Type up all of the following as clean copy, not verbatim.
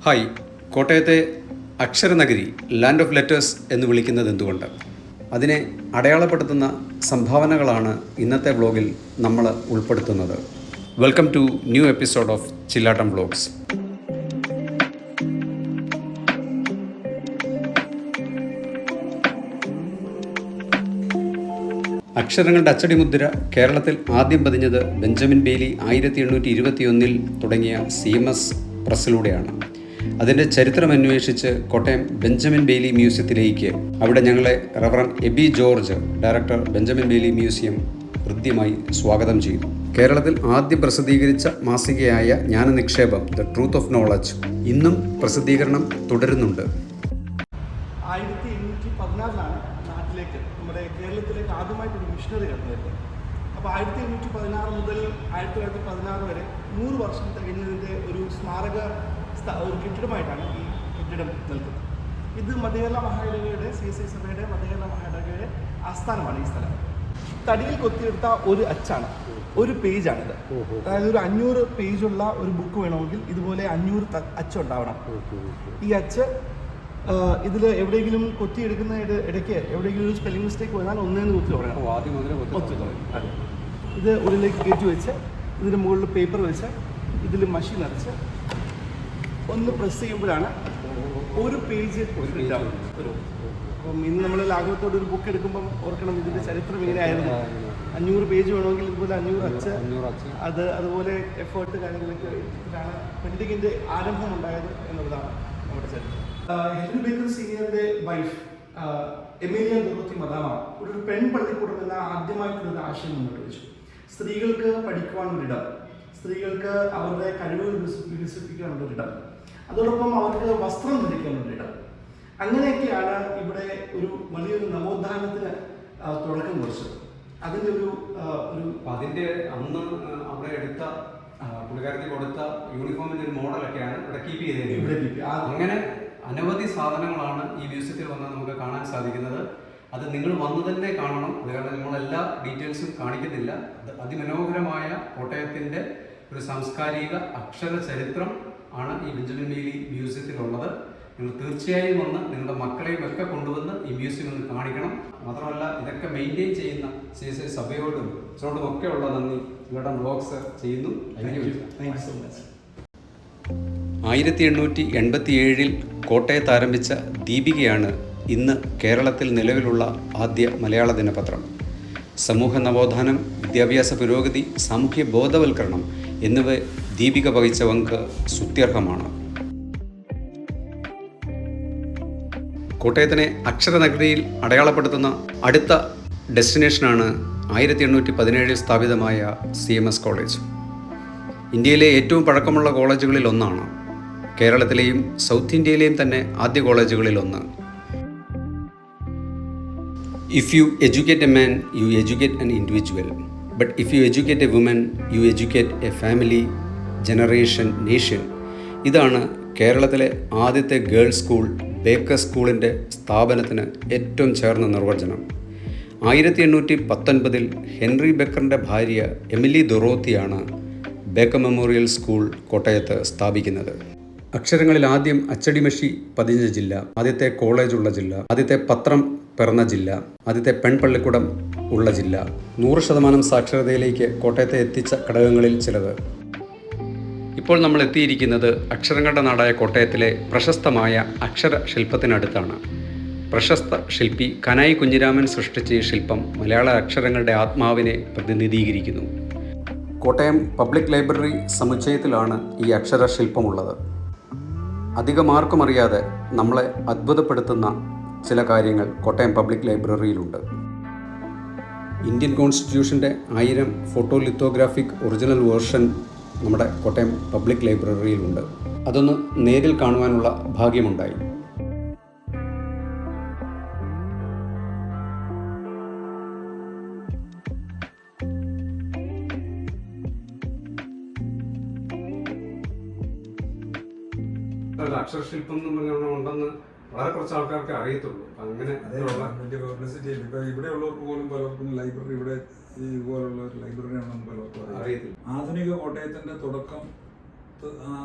Hi, കോട്ടയത്തെ അക്ഷരനഗരി land of letters എന്ന് വിളിക്കുന്നത് എന്തുകൊണ്ട്? അതിനെ അടയാളപ്പെടുത്തുന്ന സംഭാവനകളാണ് ഇന്നത്തെ വ്ളോഗിൽ നമ്മൾ ഉൾപ്പെടുത്തുന്നത്. Welcome to new episode of Chillattam vlogs. അക്ഷരങ്ങളുടെ അച്ചടി മുദ്ര കേരളത്തിൽ ആദ്യം പതിഞ്ഞത് ബെഞ്ചമിൻ ബെയ്ലി 1821 തുടങ്ങിയ CMS പ്രസ്സിലൂടെയാണ്. അതിൻ്റെ ചരിത്രമന്വേഷിച്ച് കോട്ടയം ബെഞ്ചമിൻ ബെയ്ലി മ്യൂസിയത്തിലേക്ക് അവിടെ ഞങ്ങളെ reverend Aby George, director Benjamin Bailey museum, ഹൃദ്യമായി സ്വാഗതം ചെയ്തു. കേരളത്തിൽ ആദ്യം പ്രസിദ്ധീകരിച്ച മാസികയായ Jnananikshepam the truth of knowledge ഇന്നും പ്രസിദ്ധീകരണം തുടരുന്നുണ്ട്. 1814 നാട്ടിലേക്ക്, നമ്മുടെ കേരളത്തിലേക്ക് ആദ്യമായിട്ടൊരു മിഷണറി കടന്നു വരുന്നത്. അപ്പോൾ 1816 മുതൽ 1916 വരെ 100 വർഷം തികഞ്ഞതിൻ്റെ ഒരു സ്മാരക ഒരു കെട്ടിടമായിട്ടാണ് ഈ കെട്ടിടം നിൽക്കുന്നത്. ഇത് മധ്യകേരള മഹായിടവകയുടെ CSI സഭയുടെ മധ്യകേരള മഹായിടവകയുടെ ആസ്ഥാനമാണ് ഈ സ്ഥലം. തടിയിൽ കൊത്തിയെടുത്ത ഒരു അച്ചാണ്, ഒരു പേജാണിത്. അതായത് ഒരു 500 പേജുള്ള ഒരു ബുക്ക് വേണമെങ്കിൽ ഇതുപോലെ 500 അച്ചുണ്ടാവണം. ഈ അച്ച് ഇതിൽ എവിടെയെങ്കിലും കൊത്തിയെടുക്കുന്ന ഇടയ്ക്ക് എവിടെയെങ്കിലും ഒരു സ്പെല്ലിംഗ് മിസ്റ്റേക്ക് വന്നാൽ ഒന്നേന്ന് കുത്തി തുടങ്ങണം. ഇത് ഉള്ളിലേക്ക് കയറ്റി വെച്ച് ഇതിന് മുകളിൽ പേപ്പർ വെച്ച് ഇതിൽ മഷി നിറച്ച് ഒന്ന് പ്രസ് ചെയ്യുമ്പോഴാണ് ഒരു പേജ് അപ്പം ഇന്ന് നമ്മൾ ലാഘവത്തോടെ ഒരു ബുക്ക് എടുക്കുമ്പം ഓർക്കണം ഇതിൻ്റെ ചരിത്രം ഇങ്ങനെയായിരുന്നു. 500 പേജ് വേണമെങ്കിൽ ഇതുപോലെ 500 അച്ച്, അതുപോലെ എഫേർട്ട് കാര്യങ്ങളൊക്കെ ഇതാണ് പ്രിൻറ്റിങ്ങിൻ്റെ ആരംഭം ഉണ്ടായത് എന്നുള്ളതാണ് നമ്മുടെ ചരിത്രം. ഹെൻറി ബേക്കർ സീനിയറിന്റെ വൈഫ് എമീലിയ ഡോറത്തി മദാമ ഒരു പെൺപള്ളിക്കൂടം എന്ന ആദ്യമായിട്ടുള്ള ആശയം മുന്നോട്ട് വെച്ചു. സ്ത്രീകൾക്ക് പഠിക്കുവാനൊരിടം, സ്ത്രീകൾക്ക് അവരുടെ കഴിവുകൾ വികസിപ്പിക്കാനുള്ളൊരിടം, അതോടൊപ്പം അവർക്ക് വസ്ത്രം ധരിക്കാനുള്ളൊരിടം. അങ്ങനെയൊക്കെയാണ് ഇവിടെ ഒരു വലിയൊരു നവോത്ഥാനത്തിന് തുടക്കം കുറിച്ചത്. അതിൻ്റെ അതിൻ്റെ അന്ന് അവിടെ എടുത്ത പുള്ളിക്കാരത്തിൽ കൊടുത്ത യൂണിഫോമിൻ്റെ ഒരു മോഡലൊക്കെയാണ് ഇവിടെ കീപ്പ് ചെയ്തത്. അങ്ങനെ അനവധി സാധനങ്ങളാണ് ഈ മ്യൂസിയത്തിൽ വന്ന് നമുക്ക് കാണാൻ സാധിക്കുന്നത്. അത് നിങ്ങൾ വന്ന് തന്നെ കാണണം. അത് കാരണം നമ്മളെല്ലാ ഡീറ്റെയിൽസും കാണിക്കുന്നില്ല. അതിമനോഹരമായ കോട്ടയത്തിൻ്റെ ഒരു സാംസ്കാരിക അക്ഷര ചരിത്രം ആണ് ഈ ബെഞ്ചമിൻ ബെയ്ലി മ്യൂസിയത്തിലുള്ളത്. നിങ്ങൾ തീർച്ചയായും വന്ന് നിങ്ങളുടെ മക്കളെയും ഒക്കെ കൊണ്ടുവന്ന് ഈ മ്യൂസിയം ഒന്ന് കാണിക്കണം. മാത്രമല്ല ഇതൊക്കെ മെയിൻറ്റെയിൻ ചെയ്യുന്ന CSI സഭയോടും അച്ഛനോടും ഒക്കെ ഉള്ള നന്ദി നിങ്ങളുടെ വ്ളോഗ്സ് ചെയ്യുന്നു. Thank you so much. 1887 കോട്ടയത്ത് ആരംഭിച്ച ദീപികയാണ് ഇന്ന് കേരളത്തിൽ നിലവിലുള്ള ആദ്യ മലയാള ദിനപത്രം. സമൂഹ നവോത്ഥാനം, വിദ്യാഭ്യാസ പുരോഗതി, സാമൂഹ്യ ബോധവൽക്കരണം എന്നിവ ദീപിക വഹിച്ച പങ്ക് സ്തുത്യർഹമാണ്. കോട്ടയത്തിനെ അക്ഷരനഗരിയിൽ അടയാളപ്പെടുത്തുന്ന അടുത്ത ഡെസ്റ്റിനേഷനാണ് 1817 സ്ഥാപിതമായ CMS കോളേജ്. ഇന്ത്യയിലെ ഏറ്റവും പഴക്കമുള്ള കോളേജുകളിൽ ഒന്നാണ്. കേരളത്തിലെയും സൗത്ത് ഇന്ത്യയിലെയും തന്നെ ആദ്യ കോളേജുകളിൽ ഒന്ന്. If you educate a man you educate an individual, but if you educate a woman you educate a family, generation, nation. ഇതാണ് കേരളത്തിലെ ആദ്യത്തെ ഗേൾസ് സ്കൂൾ ബേക്കർ സ്കൂളിൻ്റെ സ്ഥാപനത്തിന് ഏറ്റവും ചേർന്ന നിർവചനം. 1819 ഹെൻറി ബേക്കറിൻ്റെ ഭാര്യ എമിലി ഡൊറോത്തിയാണ് ബേക്കർ മെമ്മോറിയൽ സ്കൂൾ കോട്ടയത്ത് സ്ഥാപിക്കുന്നത്. അക്ഷരങ്ങളിൽ ആദ്യം അച്ചടിമഷി പതിഞ്ഞ ജില്ല, ആദ്യത്തെ കോളേജുള്ള ജില്ല, ആദ്യത്തെ പത്രം പിറന്ന ജില്ല, ആദ്യത്തെ പെൺപള്ളിക്കൂടം ഉള്ള ജില്ല, 100% സാക്ഷരതയിലേക്ക് കോട്ടയത്തെ എത്തിച്ച ഘടകങ്ങളിൽ ചിലത്. ഇപ്പോൾ നമ്മൾ എത്തിയിരിക്കുന്നത് അക്ഷരങ്ങളുടെ നാടായ കോട്ടയത്തിലെ പ്രശസ്തമായ അക്ഷര ശില്പത്തിനടുത്താണ്. പ്രശസ്ത ശില്പി കനായി കുഞ്ഞിരാമൻ സൃഷ്ടിച്ച ഈ ശില്പം മലയാള അക്ഷരങ്ങളുടെ ആത്മാവിനെ പ്രതിനിധീകരിക്കുന്നു. കോട്ടയം പബ്ലിക് ലൈബ്രറി സമുച്ചയത്തിലാണ് ഈ അക്ഷരശില്പമുള്ളത്. അധികമാർക്കും അറിയാതെ നമ്മളെ അത്ഭുതപ്പെടുത്തുന്ന ചില കാര്യങ്ങൾ കോട്ടയം പബ്ലിക് ലൈബ്രറിയിലുണ്ട്. ഇന്ത്യൻ കോൺസ്റ്റിറ്റ്യൂഷൻ്റെ 1000 ഫോട്ടോ ലിത്തോഗ്രാഫിക് ഒറിജിനൽ വേർഷൻ നമ്മുടെ കോട്ടയം പബ്ലിക് ലൈബ്രറിയിലുണ്ട്. അതൊന്ന് നേരിൽ കാണുവാനുള്ള ഭാഗ്യമുണ്ടായി. അക്ഷരശില്പം എന്ന് പറഞ്ഞുണ്ടെന്ന് വളരെ കുറച്ച് ആൾക്കാർക്ക് അറിയത്തുള്ളൂ. അങ്ങനെ വലിയ പബ്ലിസിറ്റി ഇല്ല. ഇപ്പൊ ഇവിടെയുള്ളവർക്ക് പോലും പലർക്കും ലൈബ്രറി ഇവിടെ ഇതുപോലുള്ള ഒരു ലൈബ്രറി ആണെന്ന് പലർക്കും അറിയത്തില്ല. ആധുനിക കോട്ടയത്തിന്റെ തുടക്കം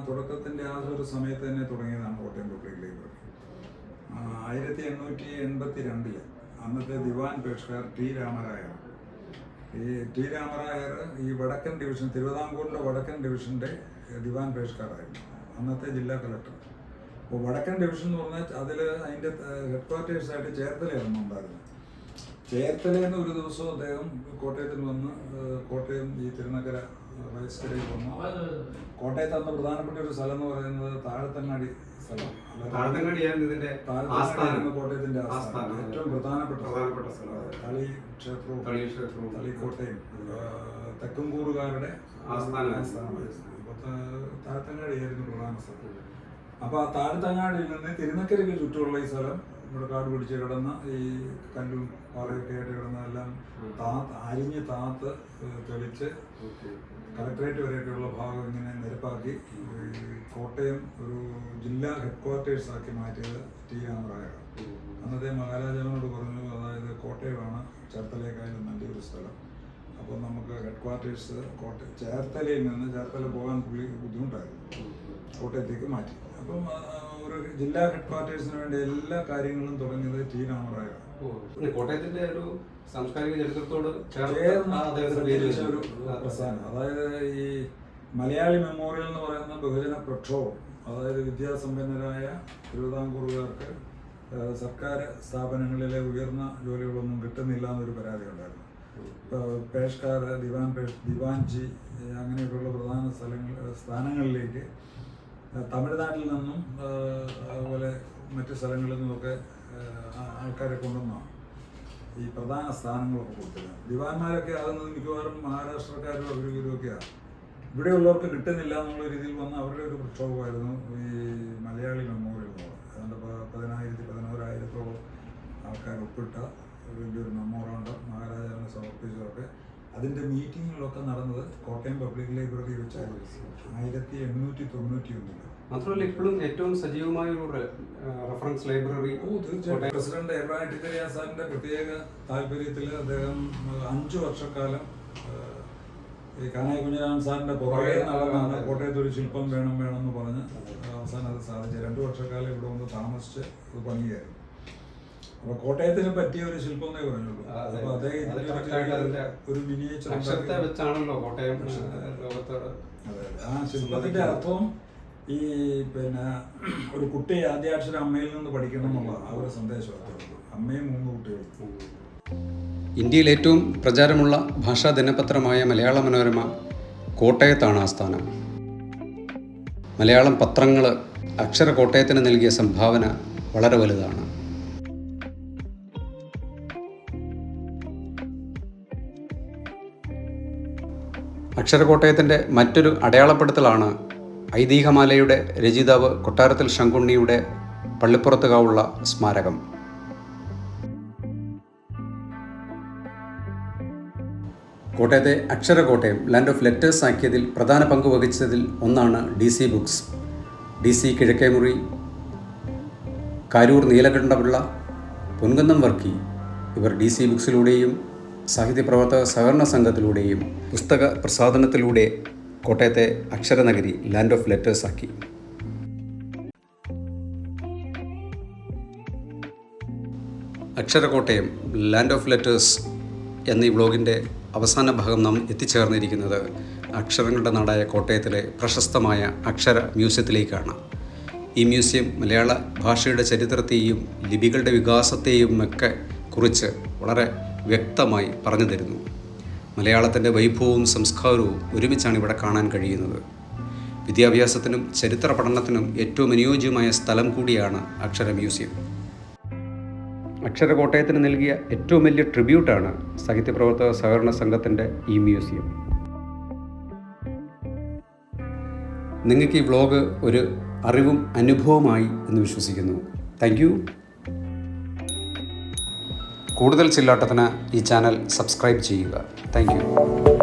തുടക്കത്തിൻ്റെ ആ ഒരു സമയത്ത് തന്നെ തുടങ്ങിയതാണ് കോട്ടയം പബ്ലിക് ലൈബ്രറി. 1882 അന്നത്തെ ദിവാൻ പേഷ്കാർ ടി രാമരായർ. ഈ ടി രാമരായർ ഈ വടക്കൻ ഡിവിഷൻ, തിരുവിതാംകൂറിൻ്റെ വടക്കൻ ഡിവിഷൻ്റെ ദിവാൻ പേഷ്കാറായിരുന്നു, അന്നത്തെ ജില്ലാ കളക്ടർ. അപ്പോൾ വടക്കൻ ഡിവിഷൻ എന്ന് പറഞ്ഞാൽ അതിൽ അതിൻ്റെ ഹെഡ് ക്വാർട്ടേഴ്സായിട്ട് ചേർത്തലയായിരുന്നു ഉണ്ടായിരുന്നത്. ചേർത്തലയിൽ നിന്ന് ഒരു ദിവസം അദ്ദേഹം കോട്ടയത്തിൽ വന്ന് കോട്ടയം ഈ തിരുനക്കര വയസ്കരയിൽ വന്നു. കോട്ടയത്ത് അന്ന് പ്രധാനപ്പെട്ട ഒരു സ്ഥലം എന്ന് പറയുന്നത് താഴത്തങ്ങാടി സ്ഥലം. താഴത്തങ്ങാടിയായിരുന്നു കോട്ടയത്തിന്റെ ആസ്ഥാനം, ഏറ്റവും പ്രധാനപ്പെട്ട സ്ഥലം. കളി ക്ഷേത്രവും തളിക്കോട്ടയും തെക്കുംകൂറുകാരുടെ ആസ്ഥാനമായിരുന്നു. താഴത്തങ്ങാടിയായിരുന്നു പ്രധാന സ്ഥലം. അപ്പോൾ ആ താഴത്തങ്ങാടിയിൽ നിന്ന് തിരുനക്കരയ്ക്ക് ചുറ്റുമുള്ള ഈ സ്ഥലം ഇവിടെ കാട് പിടിച്ച് കിടന്ന ഈ കല്ലും പാറയൊക്കെ ആയിട്ട് കിടന്നതെല്ലാം അരിഞ്ഞ് താത്ത് തെളിച്ച് കളക്ടറേറ്റ് വരെയൊക്കെയുള്ള ഭാഗം ഇങ്ങനെ നിരപ്പാക്കി കോട്ടയം ഒരു ജില്ലാ ഹെഡ് ക്വാർട്ടേഴ്സ് ആക്കി മാറ്റിയത് ടി രാമരായർ. അന്നത്തെ മഹാരാജാവിനോട് പറഞ്ഞു, അതായത് കോട്ടയമാണ് ചേർത്തലയേക്കാളും നല്ലൊരു സ്ഥലം, അപ്പോൾ നമുക്ക് ഹെഡ് ക്വാർട്ടേഴ്സ് ചേർത്തലയിൽ നിന്ന്, ചേർത്തല പോകാൻ പുള്ളി ബുദ്ധിമുട്ടായിരുന്നു, കോട്ടയത്തേക്ക് മാറ്റി. അപ്പം ഒരു ജില്ലാ ഹെഡ് ക്വാർട്ടേഴ്സിന് വേണ്ടി എല്ലാ കാര്യങ്ങളും തുടങ്ങിയത് ടി രാമരായർ. കോട്ടയത്തിന്റെ ഒരു സാംസ്കാരിക ചരിത്രത്തോട് ഒരു പ്രസ്ഥാനം. അതായത് ഈ മലയാളി മെമ്മോറിയൽ എന്ന് പറയുന്ന ബഹുജന പ്രക്ഷോഭം, അതായത് വിദ്യാസമ്പന്നരായ തിരുവിതാംകൂറുകാർക്ക് സർക്കാർ സ്ഥാപനങ്ങളിലെ ഉയർന്ന ജോലികളൊന്നും കിട്ടുന്നില്ല എന്നൊരു പരാതി ഉണ്ടായിരുന്നു. പേഷ്കാർ, ദിവാൻജി അങ്ങനെയൊക്കെയുള്ള പ്രധാന സ്ഥാനങ്ങളിലേക്ക് തമിഴ്നാട്ടിൽ നിന്നും അതുപോലെ മറ്റു സ്ഥലങ്ങളിൽ നിന്നുമൊക്കെ ആൾക്കാരെ കൊണ്ടുവന്നാണ് ഈ പ്രധാന സ്ഥാനങ്ങളൊക്കെ കൊടുത്തത്. ദിവാന്മാരൊക്കെ ആകുന്നത് മിക്കവാറും മഹാരാഷ്ട്രക്കാരും അവരൊക്കെയാണ്. ഇവിടെയുള്ളവർക്ക് കിട്ടുന്നില്ല എന്നുള്ള രീതിയിൽ വന്ന അവരുടെ ഒരു പ്രക്ഷോഭമായിരുന്നു ഈ മലയാളി മെമ്മോറിയൽ എന്ന് പറയുന്നത്. അതുകൊണ്ട് 11,000-11,000 ആൾക്കാർ ഒപ്പിട്ട വലിയൊരു മെമ്മോറാണ്ടം മഹാരാജാവിനെ സമർപ്പിച്ചതൊക്കെ അതിൻ്റെ മീറ്റിങ്ങുകളൊക്കെ നടന്നത് കോട്ടയം പബ്ലിക് ലൈബ്രറി വെച്ചായിരുന്നു 1891. മാത്രമല്ല ഇപ്പോഴും ഏറ്റവും സജീവമായ ഒരു റെഫറൻസ് ലൈബ്രറി. തീർച്ചയായിട്ടും പ്രസിഡന്റ് എബ്രഹാം ടിക്കരിയ സാറിന്റെ പ്രത്യേക താല്പര്യത്തിൽ അദ്ദേഹം 5 വർഷക്കാലം ഈ കാനായി കുഞ്ഞിരാമൻ സാറിന്റെ പുറകെ നടന്നാണ് കോട്ടയത്ത് ഒരു ശില്പം വേണമെന്ന് പറഞ്ഞ് അവസാനം അത് സാധിച്ചത്. 2 വർഷക്കാലം ഇവിടെ വന്ന് താമസിച്ച് അത് പണിയായിരുന്നു. അപ്പൊ കോട്ടയത്തിന് പറ്റിയ ഒരു ശില്പം എന്നേ പറഞ്ഞുള്ളൂ. അപ്പൊ അദ്ദേഹം ഒരു മിനിയേച്ചർ വെച്ചാണല്ലോ കോട്ടയം ലോകത്ത്. അതെ, ആ ശില്പത്തിന്റെ അർത്ഥം ഈ ഒരു കുട്ടി ആദ്യാക്ഷരം അമ്മയിൽ നിന്ന് പഠിക്കണം എന്നുള്ള ആ ഒരു സന്ദേശമാണ്. അമ്മയും 3 കുട്ടികളും. ഇന്ത്യയിൽ ഏറ്റവും പ്രചാരമുള്ള ഭാഷാ ദിനപത്രമായ മലയാള മനോരമ കോട്ടയത്താണ് ആസ്ഥാനം. മലയാളം പത്രങ്ങൾ അക്ഷര കോട്ടയത്തിന് നൽകിയ സംഭാവന വളരെ വലുതാണ്. അക്ഷരകോട്ടയത്തിൻ്റെ മറ്റൊരു അടയാളപ്പെടുത്തലാണ് ഐതിഹ്യമാലയുടെ രചയിതാവ് കൊട്ടാരത്തിൽ ശങ്കുണ്ണിയുടെ പള്ളിപ്പുറത്തുകാവുള്ള സ്മാരകം. കോട്ടയത്തെ അക്ഷരകോട്ടയം ലാൻഡ് ഓഫ് ലെറ്റേഴ്സ് ആക്കിയതിൽ പ്രധാന പങ്ക് വഹിച്ചതിൽ ഒന്നാണ് DC books. DC Kizhakkemuri, Karoor Neelakanta Pillai, Ponkunnam Varkey ഇവർ DC ബുക്സിലൂടെയും സാഹിത്യപ്രവർത്തക സഹകരണ സംഘത്തിലൂടെയും പുസ്തക പ്രസാധനത്തിലൂടെ കോട്ടയത്തെ അക്ഷരനഗരി ലാൻഡ് ഓഫ് ലെറ്റേഴ്സ് ആക്കി. അക്ഷരകോട്ടയം ലാൻഡ് ഓഫ് ലെറ്റേഴ്സ് എന്നീ വ്ലോഗിൻ്റെ അവസാന ഭാഗം നാം എത്തിച്ചേർന്നിരിക്കുന്നത് അക്ഷരങ്ങളുടെ നാടായ കോട്ടയത്തിലെ പ്രശസ്തമായ അക്ഷര മ്യൂസിയത്തിലേക്കാണ്. ഈ മ്യൂസിയം മലയാള ഭാഷയുടെ ചരിത്രത്തെയും ലിപികളുടെ വികാസത്തെയും ഒക്കെ കുറിച്ച് വളരെ വ്യക്തമായി പറഞ്ഞു തരുന്നു. മലയാളത്തിൻ്റെ വൈഭവവും സംസ്കാരവും ഒരുമിച്ചാണ് ഇവിടെ കാണാൻ കഴിയുന്നത്. വിദ്യാഭ്യാസത്തിനും ചരിത്ര പഠനത്തിനും ഏറ്റവും അനുയോജ്യമായ സ്ഥലം കൂടിയാണ് അക്ഷര മ്യൂസിയം. അക്ഷരകോട്ടയത്തിന് നൽകിയ ഏറ്റവും വലിയ ട്രിബ്യൂട്ടാണ് സാഹിത്യപ്രവർത്തക സഹകരണ സംഘത്തിൻ്റെ ഈ മ്യൂസിയം. നിങ്ങൾക്ക് ഈ വ്ലോഗ് ഒരു അറിവും അനുഭവമായി എന്ന് വിശ്വസിക്കുന്നു. Thank you. കൂടുതൽ ചില്ലാട്ടത്തിന് ഈ ചാനൽ സബ്സ്ക്രൈബ് ചെയ്യുക. Thank you.